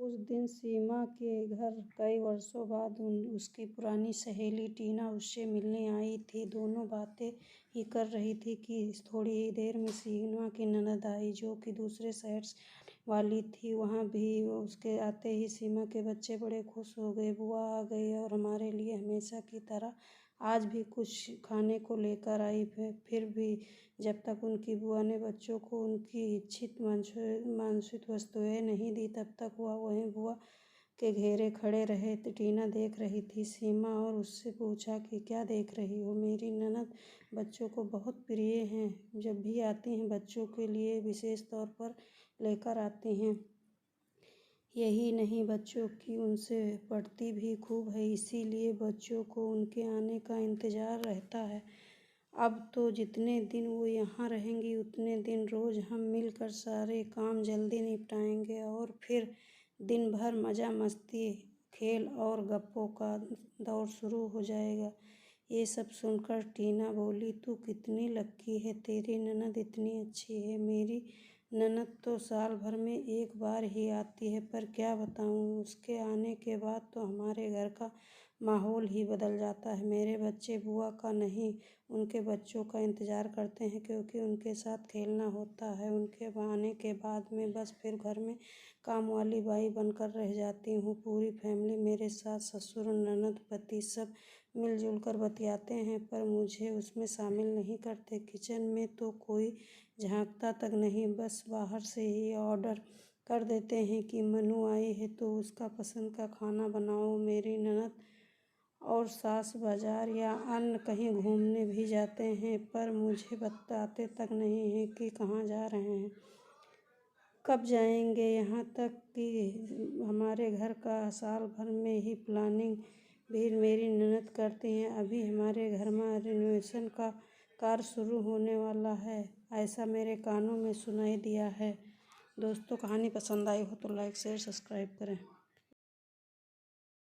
उस दिन सीमा के घर कई वर्षों बाद उसकी पुरानी सहेली टीना उससे मिलने आई थी। दोनों बातें ही कर रही थी कि थोड़ी ही देर में सीमा की ननद आई, जो कि दूसरे शहर से आने वाली थी। वहाँ भी उसके आते ही सीमा के बच्चे बड़े खुश हो गए। बुआ आ गई और हमारे लिए हमेशा की तरह आज भी कुछ खाने को लेकर आई। फिर भी जब तक उनकी बुआ ने बच्चों को उनकी इच्छित वांछित वस्तुएं नहीं दी, तब तक वह वहीं बुआ के घेरे खड़े रहे। टीना देख रही थी सीमा और उससे पूछा कि क्या देख रही हो? मेरी ननद बच्चों को बहुत प्रिय हैं। जब भी आती हैं बच्चों के लिए विशेष तौर पर लेकर आती हैं। यही नहीं, बच्चों की उनसे पड़ती भी खूब है, इसीलिए बच्चों को उनके आने का इंतज़ार रहता है। अब तो जितने दिन वो यहाँ रहेंगी उतने दिन रोज़ हम मिलकर सारे काम जल्दी निपटाएंगे और फिर दिन भर मज़ा मस्ती, खेल और गप्पों का दौर शुरू हो जाएगा। ये सब सुनकर टीना बोली, तू कितनी लक्की है, तेरी ननद इतनी अच्छी है। मेरी ननद तो साल भर में एक बार ही आती है, पर क्या बताऊँ, उसके आने के बाद तो हमारे घर का माहौल ही बदल जाता है। मेरे बच्चे बुआ का नहीं, उनके बच्चों का इंतज़ार करते हैं, क्योंकि उनके साथ खेलना होता है। उनके आने के बाद मैं बस फिर घर में काम वाली बाई बनकर रह जाती हूँ। पूरी फैमिली मेरे साथ, ससुर, ननद, पति सब मिलजुल कर बतियाते हैं, पर मुझे उसमें शामिल नहीं करते। किचन में तो कोई झांकता तक नहीं, बस बाहर से ही ऑर्डर कर देते हैं कि मनु आई है तो उसका पसंद का खाना बनाओ। मेरी ननद और सास बाजार या अन्य कहीं घूमने भी जाते हैं, पर मुझे बताते तक नहीं हैं कि कहाँ जा रहे हैं, कब जाएंगे। यहाँ तक कि हमारे घर का साल भर में ही प्लानिंग भी मेरी ननद करती हैं। अभी हमारे घर में रिनोवेशन का कार्य शुरू होने वाला है, ऐसा मेरे कानों में सुनाई दिया है। दोस्तों, कहानी पसंद आई हो तो लाइक शेयर सब्सक्राइब करें।